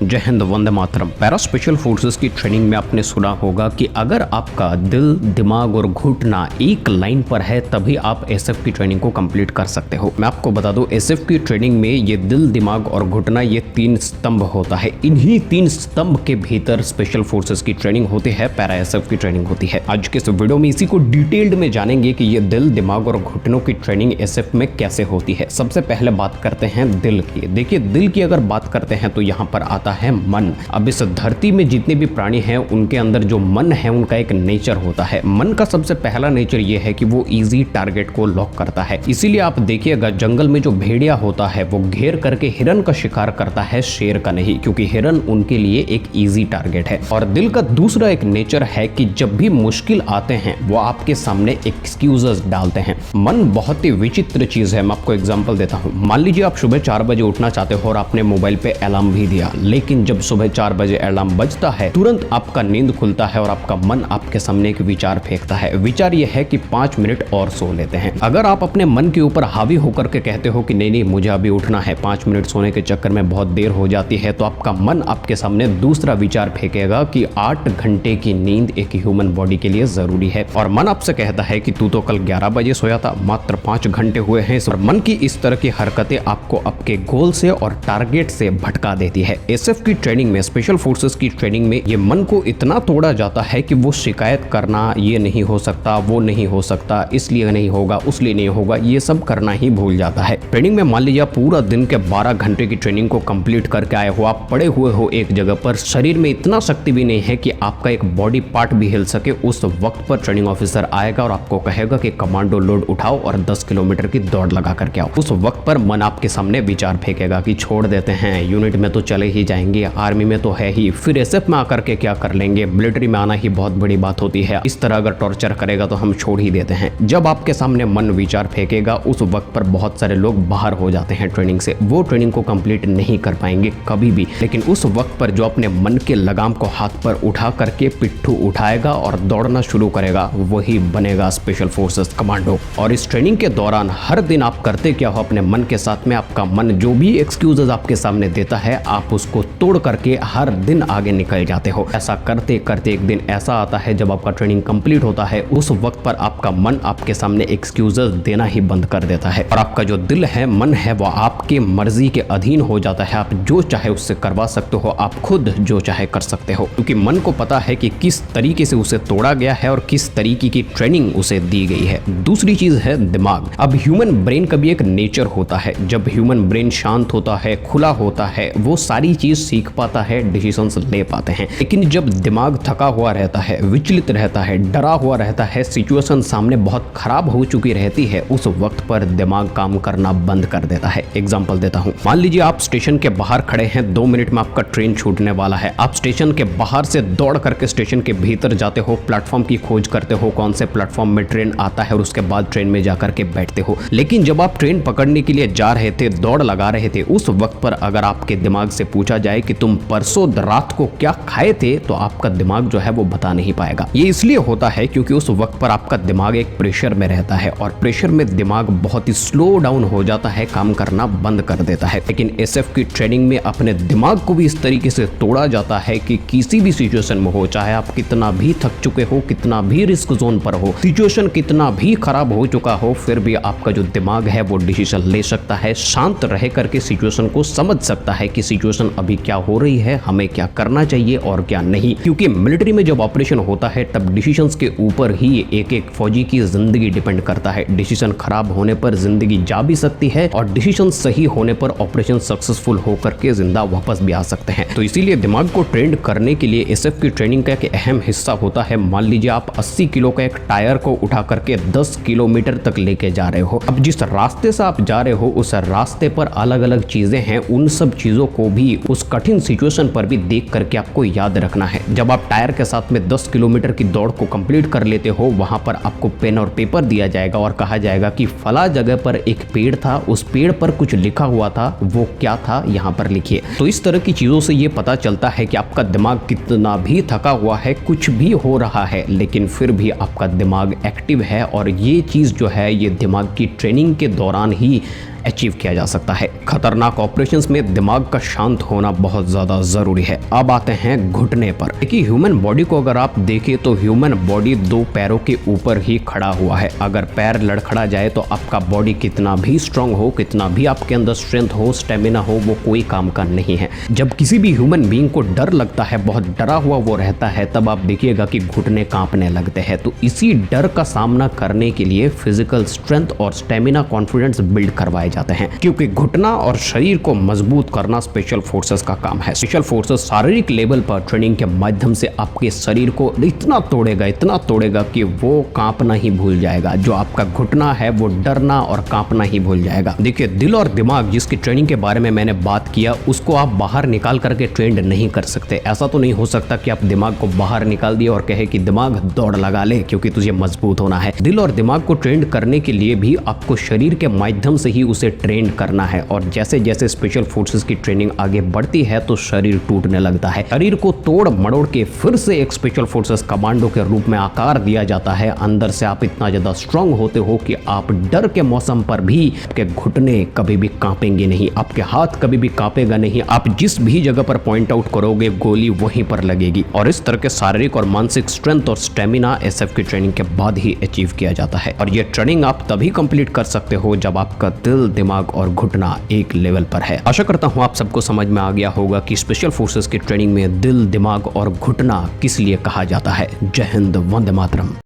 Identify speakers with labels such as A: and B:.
A: जय Hind, Vande Mataram. Para special forces की training में आपने सुना होगा कि अगर आपका दिल, दिमाग और घुटना एक लाइन पर है तभी आप एसएफ की ट्रेनिंग को कंप्लीट कर सकते हो। मैं आपको बता दूं, एसएफ की ट्रेनिंग में ये दिल, दिमाग और घुटना ये 3 स्तंभ होता है। इन्हीं 3 स्तंभ के भीतर स्पेशल फोर्सेस की ट्रेनिंग होती है, पैरा एसएफ की ट्रेनिंग होती है। आज के इस वीडियो में इसी को डिटेल्ड में जानेंगे कि ये दिल, दिमाग और घुटनों की ट्रेनिंग एसएफ में कैसे होती है। सबसे पहले बात करते हैं दिल की। देखिए, दिल की अगर बात करते हैं तो यहाँ पर आता है मन। अब इस धरती में जितने भी प्राणी हैं उनके अंदर जो मन है उनका एक नेचर होता है। मन का सबसे पहला नेचर ये है कि वो इजी टारगेट को लॉक करता है। इसीलिए आप देखिएगा, जंगल में जो भेड़िया होता है वो घेर करके हिरन का शिकार करता है, शेर का नहीं, क्योंकि हिरन उनके लिए एक इजी टारगेट है। और दिल का दूसरा एक नेचर है कि जब भी मुश्किल आते हैं वो आपके सामने एक्सक्यूजेस डालते हैं। मन बहुत ही विचित्र चीज है। मैं आपको एग्जांपल देता हूं। मान लीजिए आप सुबह 4 बजे उठना चाहते हो और आपने मोबाइल पे अलार्म भी दिया, लेकिन जब सुबह 4 बजे अलार्म बजता है तुरंत आपका नींद खुलता है और आपका मन आपके सामने एक विचार फेंकता है। विचार यह है कि 5 मिनट और सो लेते हैं। अगर आप अपने मन के ऊपर हावी होकर के कहते हो कि नहीं नहीं मुझे अभी उठना है, 5 मिनट सोने के चक्कर में बहुत देर हो जाती है, तो आपका मन आपके सामने दूसरा विचार फेंकेगा कि 8 घंटे की नींद एक ह्यूमन बॉडी के लिए जरूरी है। और मन आपसे कहता है कि तू तो कल 11 बजे सोया था, मात्र 5 घंटे हुए हैं। और मन की इस तरह की हरकतें आपको आपके गोल से और टारगेट से भटका देती है। एसएफ की ट्रेनिंग में, स्पेशल फोर्सेस की ट्रेनिंग में ये मन को इतना तोड़ा जाता है कि वो शिकायत करना, ये नहीं हो सकता, वो नहीं हो सकता, इसलिए नहीं होगा, उसलिए नहीं होगा, ये सब करना ही भूल जाता है। ट्रेनिंग में मान लीजिए पूरा दिन के 12 घंटे की ट्रेनिंग को कंप्लीट करके आए हो, आप पड़े हुए हो एक जगह पर, शरीर में इतना शक्ति भी नहीं है कि आपका एक बॉडी पार्ट भी हिल सके। उस वक्त पर ट्रेनिंग ऑफिसर आएगा और आपको कहेगा कि कमांडो लोड उठाओ और 10 किलोमीटर की दौड़ लगा करके आओ। उस वक्त पर मन आपके सामने विचार फेंकेगा कि छोड़ देते हैं, यूनिट में तो चले ही जाएंगे, आर्मी में तो है ही, फिर एसएफ में आकर के क्या कर लेंगे, मिलिट्री में आना ही बहुत बड़ी बात होती है, इस तरह अगर टॉर्चर करेगा तो हम छोड़ ही देते हैं। जब आपके सामने मन विचार फेंकेगा उस वक्त पर बहुत सारे लोग बाहर हो जाते हैं ट्रेनिंग से। वो ट्रेनिंग को कंप्लीट नहीं कर पाएंगे कभी भी। लेकिन उस वक्त पर जो अपने मन के लगाम को हाथ पर उठा करके पिट्ठू उठाएगा और दौड़ना शुरू करेगा, वही बनेगा स्पेशल फोर्सेस कमांडो। और इस ट्रेनिंग के दौरान हर दिन आप करते क्या हो अपने मन के साथ में, आपका मन जो भी एक्सक्यूजेस आपके सामने देता है आप उसको तोड़ करके हर दिन आगे निकल जाते हो। ऐसा करते करते एक दिन ऐसा आता है जब आपका ट्रेनिंग कंप्लीट होता है, उस वक्त पर आपका मन आपके सामने एक्सक्यूजेस देना ही बंद कर देता है और आपका जो दिल है, मन है, वो आपके मर्जी के अधीन हो जाता है। आप जो चाहे उससे करवा सकते हो, आप खुद जो चाहे कर सकते हो, क्योंकि मन को पता है कि किस तरीके से उसे तोड़ा गया है और किस तरीके की ट्रेनिंग उसे दी गई है। दूसरी चीज है दिमाग। अब ह्यूमन ब्रेन का भी एक नेचर होता है। जब ह्यूमन ब्रेन शांत होता है, खुला होता है, वो सारी चीज सीख पाता है, डिसीजंस ले पाते हैं। लेकिन जब दिमाग थका हुआ रहता है, विचलित रहता है, डरा हुआ रहता है, सिचुएशन सामने बहुत खराब हो चुकी रहती है, उस वक्त पर दिमाग काम करना बंद कर देता है। एग्जांपल देता हूं। मान लीजिए आप स्टेशन के बाहर खड़े हैं, 2 मिनट में आपका ट्रेन छूटने वाला है। आप स्टेशन के बाहर से दौड़ करके स्टेशन के भीतर जाते हो, प्लेटफॉर्म की खोज करते हो, कौन से प्लेटफॉर्म में ट्रेन आता है और उसके बाद ट्रेन में जाकर के बैठते हो। लेकिन जब आप ट्रेन पकड़ने के लिए जा रहे थे, दौड़ लगा रहे थे, उस वक्त पर अगर आपके दिमाग से पूछा जाए कि तुम परसों रात को क्या खाए थे, तो आपका दिमाग जो है वो बता नहीं पाएगा। ये इसलिए होता है क्योंकि उस वक्त पर आपका दिमाग एक प्रेशर में रहता है और प्रेशर में दिमाग बहुत ही स्लो डाउन हो जाता है, काम करना बंद कर देता है। लेकिन एसएफ की ट्रेनिंग में अपने दिमाग को भी इस तरीके से तोड़ा जाता है कि किसी भी सिचुएशन में हो, चाहे आप कितना भी थक चुके हो, कितना भी रिस्क जोन पर हो, सिचुएशन कितना भी खराब हो चुका हो, फिर भी आपका जो दिमाग है वो डिसीजन ले सकता है, शांत रह करके सिचुएशन को समझ सकता है कि सिचुएशन अभी क्या हो रही है, हमें क्या करना चाहिए और क्या नहीं। क्योंकि मिलिट्री में जब ऑपरेशन होता है तब डिसीजंस के ऊपर ही एक एक फौजी की जिंदगी डिपेंड करता है। डिसीजन खराब होने पर जिंदगी जा भी सकती है और डिसीजन सही होने पर ऑपरेशन सक्सेसफुल होकर के जिंदा वापस भी आ सकते हैं। तो इसीलिए दिमाग को ट्रेंड करने के लिए एसएफ की ट्रेनिंग का एक अहम हिस्सा होता है। मान लीजिए आप 80 किलो का एक टायर को उठा करके 10 किलोमीटर तक लेके जा रहे हो। अब जिस रास्ते से आप जा रहे हो उस रास्ते पर अलग अलग चीजें हैं, उन सब चीजों को भी उस कठिन सिचुएशन पर भी देख करके आपको याद रखना है। जब आप टायर के साथ में 10 किलोमीटर की दौड़ को कंप्लीट कर लेते हो, वहां पर आपको पेन और पेपर दिया जाएगा और कहा जाएगा कि फला जगह पर एक पेड़ था, उस पेड़ पर कुछ लिखा हुआ था, वो क्या था यहाँ पर लिखिए। तो इस तरह की चीजों से ये पता चलता है कि आपका दिमाग कितना भी थका हुआ है, कुछ भी हो रहा है, लेकिन फिर भी आपका दिमाग एक्टिव है। और ये चीज जो है ये दिमाग की ट्रेनिंग के दौरान ही अचीव किया जा सकता है। खतरनाक ऑपरेशंस में दिमाग का शांत होना बहुत ज्यादा जरूरी है। अब आते हैं घुटने पर। देखिए, ह्यूमन बॉडी को अगर आप देखें तो ह्यूमन बॉडी दो पैरों के ऊपर ही खड़ा हुआ है। अगर पैर लड़खड़ा जाए तो आपका बॉडी कितना भी स्ट्रांग हो, कितना भी आपके अंदर स्ट्रेंथ हो, स्टेमिना हो, वो कोई काम का नहीं है। जब किसी भी ह्यूमन बीइंग को डर लगता है, बहुत डरा हुआ वो रहता है, तब आप देखिएगा कि घुटने कांपने लगते हैं। तो इसी डर का सामना करने के लिए फिजिकल स्ट्रेंथ और स्टेमिना कॉन्फिडेंस बिल्ड करवाए जाते हैं, क्योंकि घुटना और शरीर को मजबूत करना स्पेशल फोर्सेस का काम है। स्पेशल फोर्सेस शारीरिक लेवल पर ट्रेनिंग के माध्यम से आपके शरीर को इतना तोड़ेगा कि वो कांपना ही भूल जाएगा। जो आपका घुटना है वो डरना और कांपना ही भूल जाएगा। देखिए, दिल और दिमाग जिसकी ट्रेनिंग के बारे में मैंने बात किया, उसको आप बाहर निकाल करके ट्रेंड नहीं कर सकते। ऐसा तो नहीं हो सकता कि आप दिमाग को बाहर निकाल दिए और कहे कि दिमाग दौड़ लगा ले क्योंकि तुझे मजबूत होना है। दिल और दिमाग को ट्रेंड करने के लिए भी आपको शरीर के माध्यम से ही उसे ट्रेंड करना है। और जैसे जैसे स्पेशल फोर्सेस की ट्रेनिंग आगे बढ़ती है तो शरीर टूटने लगता है। शरीर को तोड़ मड़ोड़ के फिर से एक स्पेशल फोर्सेस कमांडो के रूप में आकार दिया जाता है। अंदर से आप इतना ज्यादा स्ट्रांग होते हो कि आप डर के मौसम पर भी आपके घुटने कभी भी कांपेंगे नहीं, आपके हाथ कभी भी कांपेगा नहीं। आप जिस भी जगह पर पॉइंट आउट करोगे गोली वहीं पर लगेगी। और इस तरह के शारीरिक और मानसिक स्ट्रेंथ और स्टेमिना एसएफ की ट्रेनिंग के बाद ही अचीव किया जाता है। और ये ट्रेनिंग आप तभी कंप्लीट कर सकते हो जब आपका दिल, दिमाग और घुटना एक लेवल पर है। आशा करता हूं आप सबको समझ में आ गया होगा कि स्पेशल फोर्सेस की ट्रेनिंग में दिल, दिमाग और घुटना किस लिए कहा जाता है। जय हिंद, वंदे मातरम।